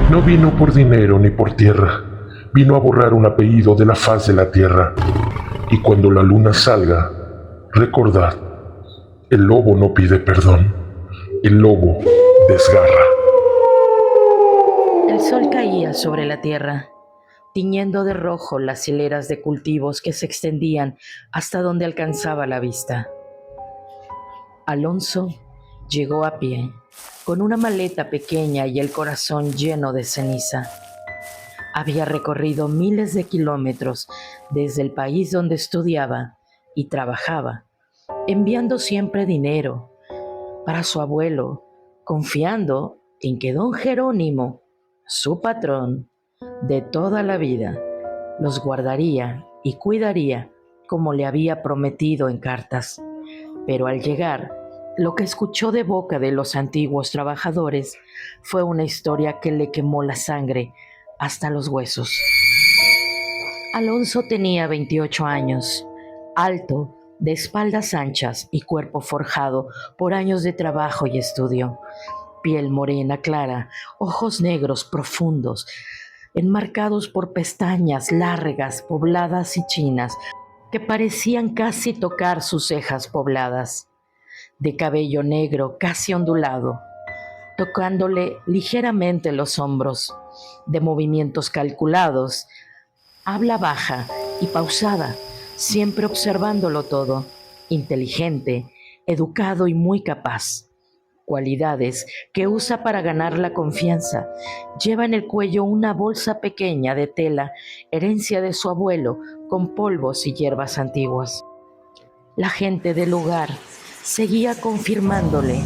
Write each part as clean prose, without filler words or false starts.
No vino por dinero ni por tierra, vino a borrar un apellido de la faz de la tierra. Y cuando la luna salga, recordad, el lobo no pide perdón, el lobo desgarra. El sol caía sobre la tierra, tiñendo de rojo las hileras de cultivos que se extendían hasta donde alcanzaba la vista. Alonso llegó a pie, con una maleta pequeña y el corazón lleno de ceniza. Había recorrido miles de kilómetros desde el país donde estudiaba y trabajaba, enviando siempre dinero para su abuelo, confiando en que don Jerónimo, su patrón de toda la vida, los guardaría y cuidaría como le había prometido en cartas. Pero al llegar, lo que escuchó de boca de los antiguos trabajadores fue una historia que le quemó la sangre hasta los huesos. Alonso tenía 28 años, alto, de espaldas anchas y cuerpo forjado por años de trabajo y estudio. Piel morena clara, ojos negros profundos, enmarcados por pestañas largas, pobladas y chinas, que parecían casi tocar sus cejas pobladas. De cabello negro casi ondulado, tocándole ligeramente los hombros, de movimientos calculados, habla baja y pausada, siempre observándolo todo, inteligente, educado y muy capaz. Cualidades que usa para ganar la confianza. Lleva en el cuello una bolsa pequeña de tela, herencia de su abuelo, con polvos y hierbas antiguas. La gente del lugar seguía confirmándole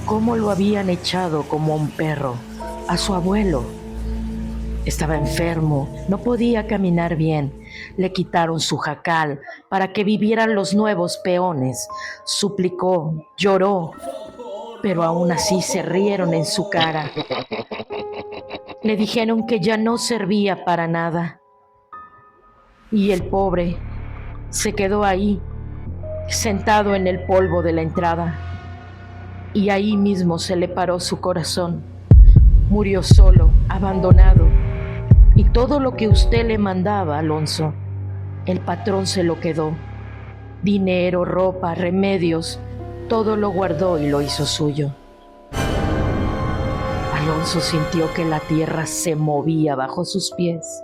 cómo lo habían echado como un perro a su abuelo. Estaba enfermo, no podía caminar bien. Le quitaron su jacal para que vivieran los nuevos peones. Suplicó, lloró, pero aún así se rieron en su cara. Le dijeron que ya no servía para nada. Y el pobre se quedó ahí, sentado en el polvo de la entrada. Y ahí mismo se le paró su corazón. Murió solo, abandonado. Y todo lo que usted le mandaba, Alonso, el patrón se lo quedó. Dinero, ropa, remedios, todo lo guardó y lo hizo suyo. Alonso sintió que la tierra se movía bajo sus pies.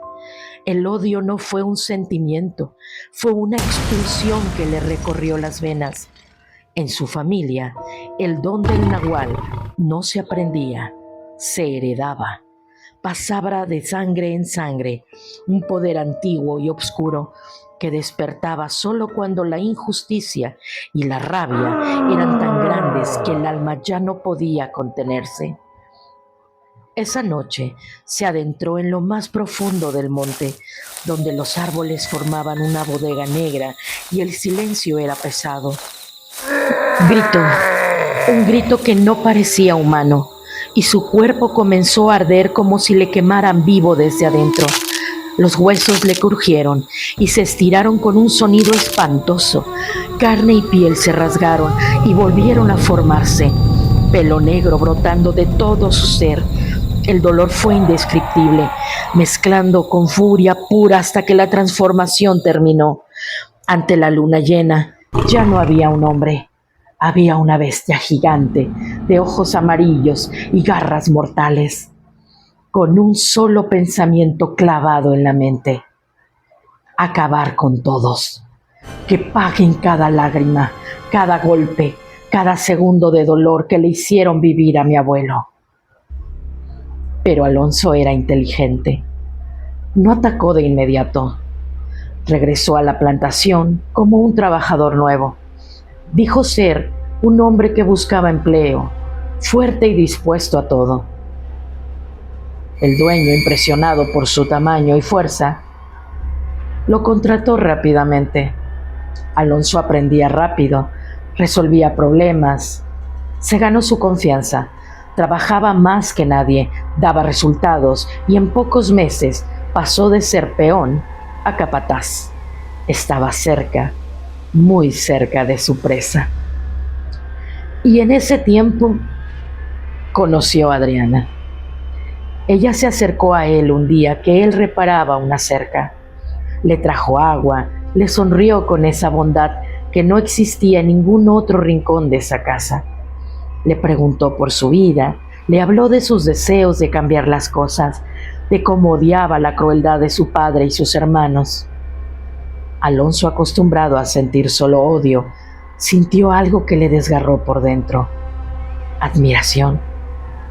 El odio no fue un sentimiento, fue una expulsión que le recorrió las venas. En su familia, el don del nahual no se aprendía, se heredaba. Pasaba de sangre en sangre, un poder antiguo y oscuro que despertaba solo cuando la injusticia y la rabia eran tan grandes que el alma ya no podía contenerse. Esa noche se adentró en lo más profundo del monte, donde los árboles formaban una bodega negra y el silencio era pesado. Gritó, un grito que no parecía humano, y su cuerpo comenzó a arder como si le quemaran vivo desde adentro. Los huesos le crujieron y se estiraron con un sonido espantoso. Carne y piel se rasgaron y volvieron a formarse. Pelo negro brotando de todo su ser. El dolor fue indescriptible, mezclando con furia pura hasta que la transformación terminó. Ante la luna llena, ya no había un hombre. Había una bestia gigante, de ojos amarillos y garras mortales, con un solo pensamiento clavado en la mente: acabar con todos, que paguen cada lágrima, cada golpe, cada segundo de dolor que le hicieron vivir a mi abuelo. Pero Alonso era inteligente. No atacó de inmediato. Regresó a la plantación como un trabajador nuevo. Dijo ser un hombre que buscaba empleo, fuerte y dispuesto a todo. El dueño, impresionado por su tamaño y fuerza, lo contrató rápidamente. Alonso aprendía rápido, resolvía problemas, se ganó su confianza, trabajaba más que nadie, daba resultados y en pocos meses pasó de ser peón a capataz. Estaba cerca, muy cerca de su presa. Y en ese tiempo conoció a Adriana. Ella se acercó a él un día que él reparaba una cerca. Le trajo agua, le sonrió con esa bondad que no existía en ningún otro rincón de esa casa. Le preguntó por su vida, le habló de sus deseos de cambiar las cosas, de cómo odiaba la crueldad de su padre y sus hermanos. Alonso, acostumbrado a sentir solo odio, sintió algo que le desgarró por dentro. Admiración,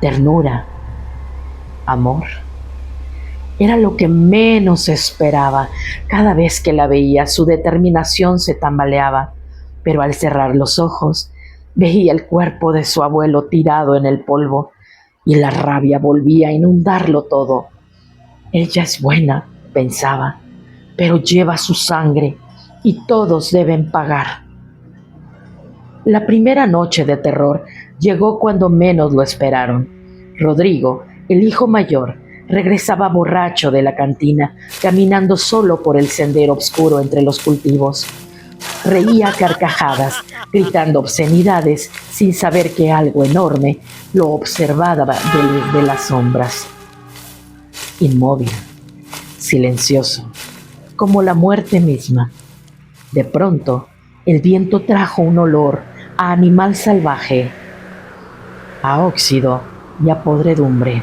ternura, amor. Era lo que menos esperaba. Cada vez que la veía, su determinación se tambaleaba, pero al cerrar los ojos, veía el cuerpo de su abuelo tirado en el polvo y la rabia volvía a inundarlo todo. Ella es buena, pensaba, pero lleva su sangre y todos deben pagar. La primera noche de terror llegó cuando menos lo esperaron. Rodrigo, el hijo mayor, regresaba borracho de la cantina, caminando solo por el sendero oscuro entre los cultivos. Reía a carcajadas, gritando obscenidades, sin saber que algo enorme lo observaba de las sombras. Inmóvil, silencioso, como la muerte misma. De pronto, el viento trajo un olor a animal salvaje, a óxido y a podredumbre.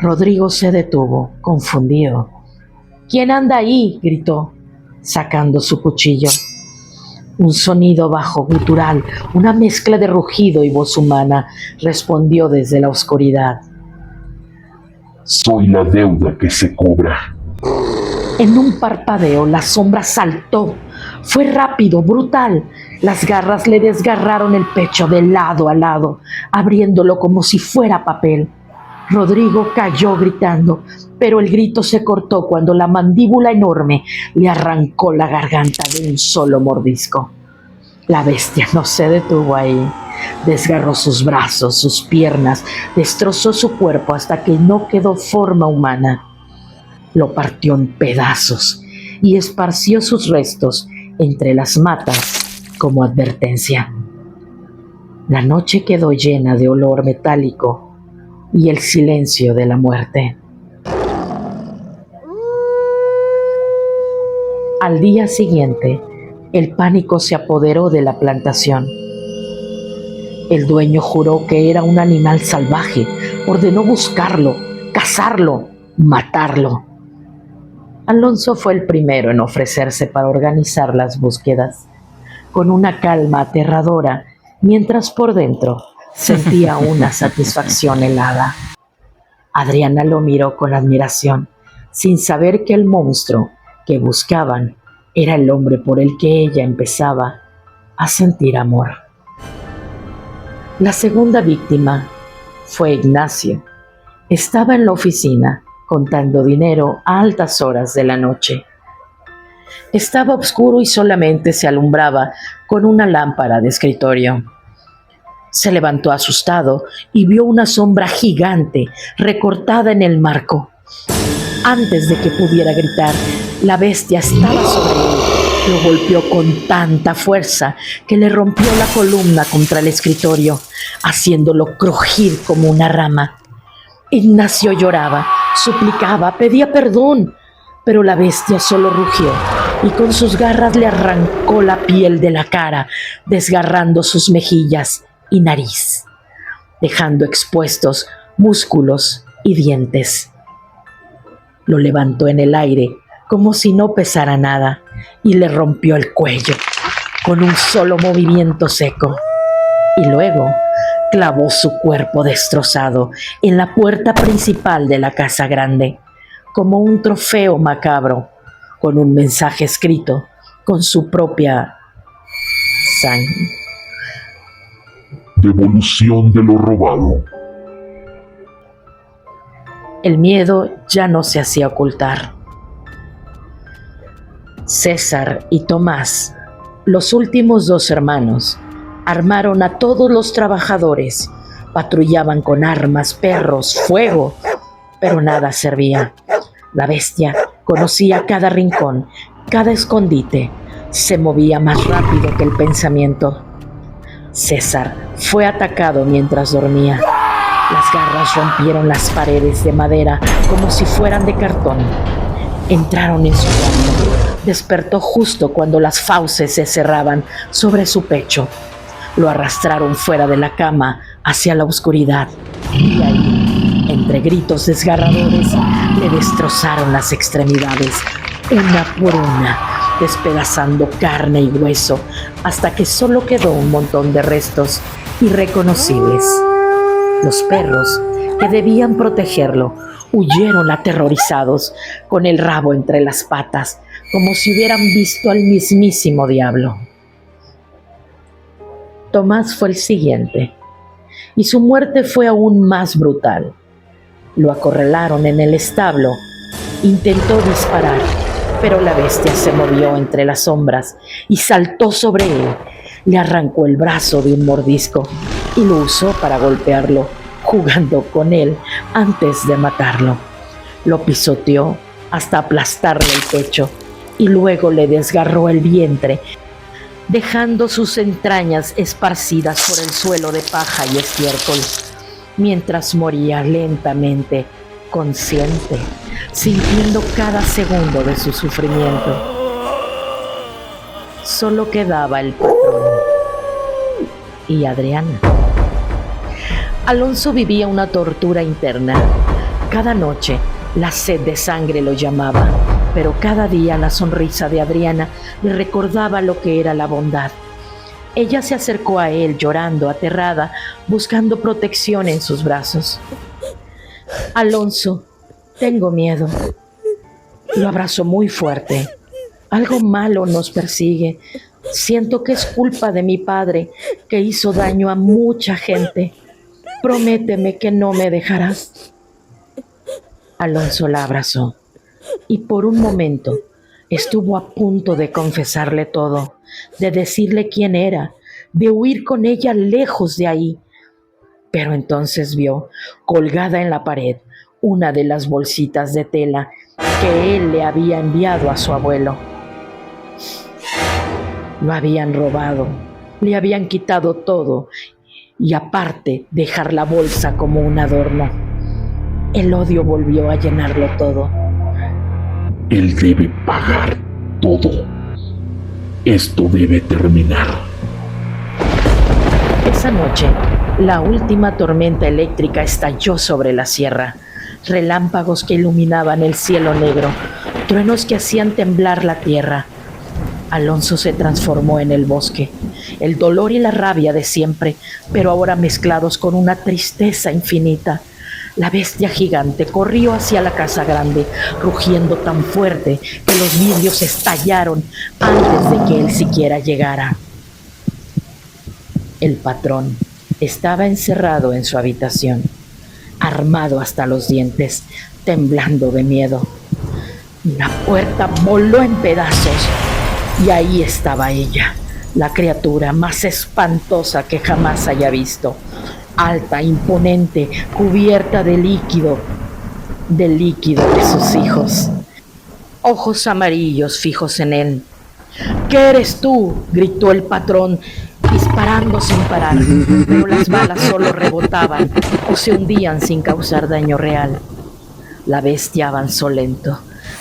Rodrigo se detuvo, confundido. «¿Quién anda ahí?», gritó, sacando su cuchillo. Un sonido bajo, gutural, una mezcla de rugido y voz humana, respondió desde la oscuridad. Soy la deuda que se cobra. En un parpadeo, la sombra saltó. Fue rápido, brutal. Las garras le desgarraron el pecho de lado a lado, abriéndolo como si fuera papel. Rodrigo cayó gritando, pero el grito se cortó cuando la mandíbula enorme le arrancó la garganta de un solo mordisco. La bestia no se detuvo ahí. Desgarró sus brazos, sus piernas, destrozó su cuerpo hasta que no quedó forma humana. Lo partió en pedazos y esparció sus restos entre las matas como advertencia. La noche quedó llena de olor metálico y el silencio de la muerte. Al día siguiente, el pánico se apoderó de la plantación. El dueño juró que era un animal salvaje, ordenó buscarlo, cazarlo, matarlo. Alonso fue el primero en ofrecerse para organizar las búsquedas, con una calma aterradora, mientras por dentro sentía una satisfacción helada. Adriana lo miró con admiración, sin saber que el monstruo que buscaban era el hombre por el que ella empezaba a sentir amor. La segunda víctima fue Ignacio. Estaba en la oficina contando dinero a altas horas de la noche. Estaba oscuro y solamente se alumbraba con una lámpara de escritorio. Se levantó asustado y vio una sombra gigante recortada en el marco. Antes de que pudiera gritar, la bestia estaba sobre él. Lo golpeó con tanta fuerza que le rompió la columna contra el escritorio, haciéndolo crujir como una rama. Ignacio lloraba, suplicaba, pedía perdón, pero la bestia solo rugió y con sus garras le arrancó la piel de la cara, desgarrando sus mejillas y nariz, dejando expuestos músculos y dientes. Lo levantó en el aire como si no pesara nada y le rompió el cuello con un solo movimiento seco. Y luego clavó su cuerpo destrozado en la puerta principal de la casa grande, como un trofeo macabro, con un mensaje escrito con su propia sangre. Devolución de lo robado. El miedo ya no se hacía ocultar. César y Tomás, los últimos dos hermanos, armaron a todos los trabajadores, patrullaban con armas, perros, fuego, pero nada servía. La bestia conocía cada rincón, cada escondite, se movía más rápido que el pensamiento. César fue atacado mientras dormía. Las garras rompieron las paredes de madera como si fueran de cartón. Entraron en su cuarto. Despertó justo cuando las fauces se cerraban sobre su pecho. Lo arrastraron fuera de la cama hacia la oscuridad. Y ahí, entre gritos desgarradores, le destrozaron las extremidades, una por una, despedazando carne y hueso, hasta que solo quedó un montón de restos irreconocibles. Los perros, que debían protegerlo, huyeron aterrorizados, con el rabo entre las patas, como si hubieran visto al mismísimo diablo. Tomás fue el siguiente, y su muerte fue aún más brutal. Lo acorralaron en el establo. Intentó disparar, pero la bestia se movió entre las sombras y saltó sobre él. Le arrancó el brazo de un mordisco y lo usó para golpearlo, jugando con él antes de matarlo. Lo pisoteó hasta aplastarle el pecho y luego le desgarró el vientre, dejando sus entrañas esparcidas por el suelo de paja y estiércol, mientras moría lentamente, consciente, sintiendo cada segundo de su sufrimiento. Solo quedaba el patrón y Adriana. Alonso vivía una tortura interna. Cada noche la sed de sangre lo llamaba, pero cada día la sonrisa de Adriana le recordaba lo que era la bondad. Ella se acercó a él llorando, aterrada, buscando protección en sus brazos. Alonso, tengo miedo. Lo abrazó muy fuerte. Algo malo nos persigue. Siento que es culpa de mi padre, que hizo daño a mucha gente. Prométeme que no me dejarás. Alonso la abrazó y por un momento estuvo a punto de confesarle todo, de decirle quién era, de huir con ella lejos de ahí. Pero entonces vio, colgada en la pared, una de las bolsitas de tela que él le había enviado a su abuelo. Lo habían robado, le habían quitado todo y aparte dejar la bolsa como un adorno. El odio volvió a llenarlo todo. Él debe pagar todo. Esto debe terminar. Esa noche, la última tormenta eléctrica estalló sobre la sierra. Relámpagos que iluminaban el cielo negro, truenos que hacían temblar la tierra. Alonso se transformó en el bosque, el dolor y la rabia de siempre, pero ahora mezclados con una tristeza infinita. La bestia gigante corrió hacia la casa grande, rugiendo tan fuerte que los vidrios estallaron antes de que él siquiera llegara. El patrón estaba encerrado en su habitación, armado hasta los dientes, temblando de miedo. La puerta voló en pedazos y ahí estaba ella, la criatura más espantosa que jamás haya visto. Alta, imponente, cubierta de líquido de sus hijos. Ojos amarillos fijos en él. ¿Qué eres tú?, gritó el patrón, disparando sin parar, pero las balas solo rebotaban o se hundían sin causar daño real. La bestia avanzó lento,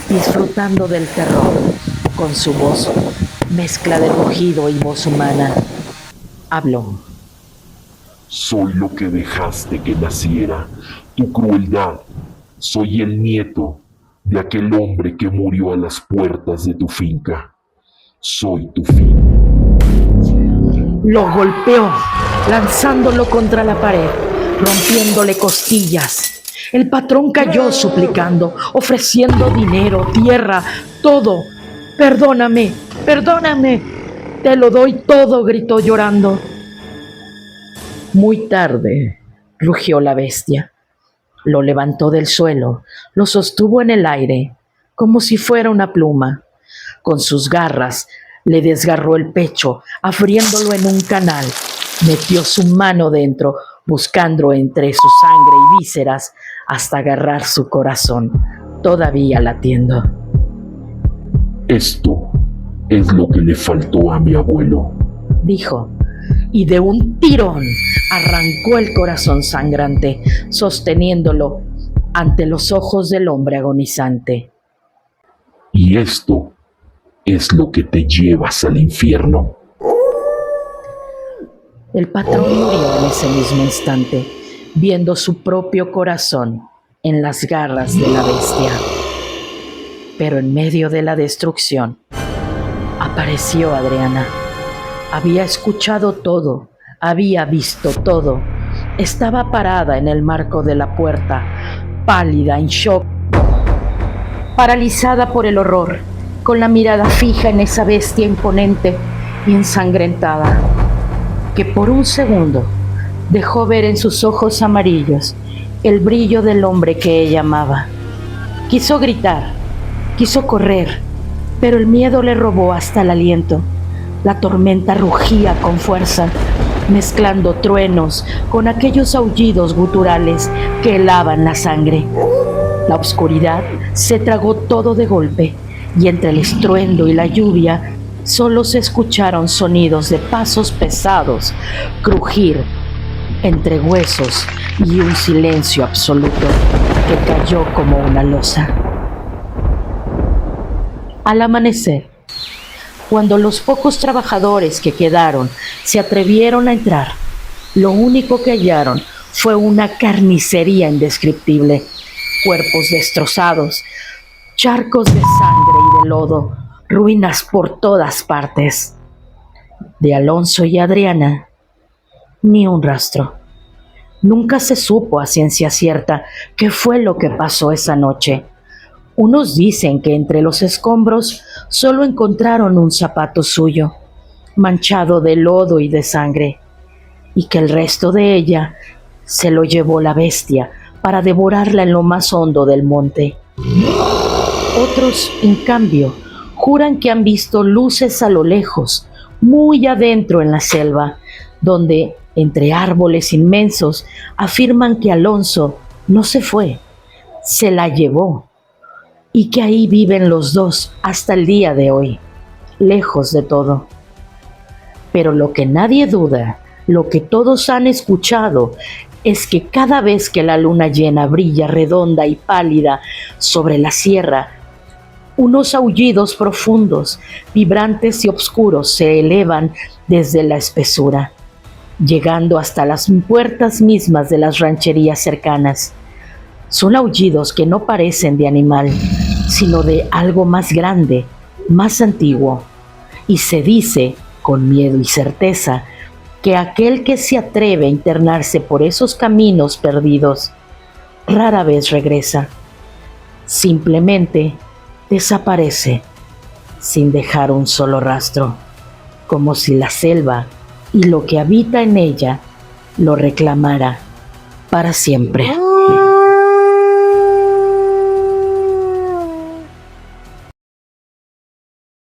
disfrutando del terror, con su voz, mezcla de rugido y voz humana. Habló. Soy lo que dejaste que naciera, tu crueldad. Soy el nieto de aquel hombre que murió a las puertas de tu finca. Soy tu fin. Lo golpeó, lanzándolo contra la pared, rompiéndole costillas. El patrón cayó suplicando, ofreciendo dinero, tierra, todo. Perdóname, perdóname, te lo doy todo, gritó llorando. Muy tarde, rugió la bestia. Lo levantó del suelo, lo sostuvo en el aire, como si fuera una pluma. Con sus garras le desgarró el pecho, abriéndolo en un canal. Metió su mano dentro, buscando entre su sangre y vísceras hasta agarrar su corazón, todavía latiendo. Esto es lo que le faltó a mi abuelo, dijo. y de un tirón arrancó el corazón sangrante, sosteniéndolo ante los ojos del hombre agonizante. Y esto es lo que te llevas al infierno. El patrón murió en ese mismo instante, viendo su propio corazón en las garras de la bestia. Pero en medio de la destrucción, apareció Adriana. Había escuchado todo, había visto todo. Estaba parada en el marco de la puerta, pálida, en shock, paralizada por el horror, con la mirada fija en esa bestia imponente y ensangrentada, que por un segundo dejó ver en sus ojos amarillos el brillo del hombre que ella amaba. Quiso gritar, quiso correr, pero el miedo le robó hasta el aliento. La tormenta rugía con fuerza, mezclando truenos con aquellos aullidos guturales que helaban la sangre. La oscuridad se tragó todo de golpe, y entre el estruendo y la lluvia solo se escucharon sonidos de pasos pesados crujir entre huesos y un silencio absoluto que cayó como una losa. Al amanecer, cuando los pocos trabajadores que quedaron se atrevieron a entrar, lo único que hallaron fue una carnicería indescriptible, cuerpos destrozados, charcos de sangre y de lodo, ruinas por todas partes. De Alonso y Adriana, ni un rastro. Nunca se supo a ciencia cierta qué fue lo que pasó esa noche. Unos dicen que entre los escombros solo encontraron un zapato suyo, manchado de lodo y de sangre, y que el resto de ella se lo llevó la bestia para devorarla en lo más hondo del monte. Otros, en cambio, juran que han visto luces a lo lejos, muy adentro en la selva, donde, entre árboles inmensos, afirman que Alonso no se fue, se la llevó, y que ahí viven los dos hasta el día de hoy, lejos de todo. Pero lo que nadie duda, lo que todos han escuchado, es que cada vez que la luna llena brilla redonda y pálida sobre la sierra, unos aullidos profundos, vibrantes y oscuros se elevan desde la espesura, llegando hasta las puertas mismas de las rancherías cercanas. Son aullidos que no parecen de animal, sino de algo más grande, más antiguo. Y se dice, con miedo y certeza, que aquel que se atreve a internarse por esos caminos perdidos, rara vez regresa. Simplemente desaparece, sin dejar un solo rastro, como si la selva y lo que habita en ella lo reclamara para siempre.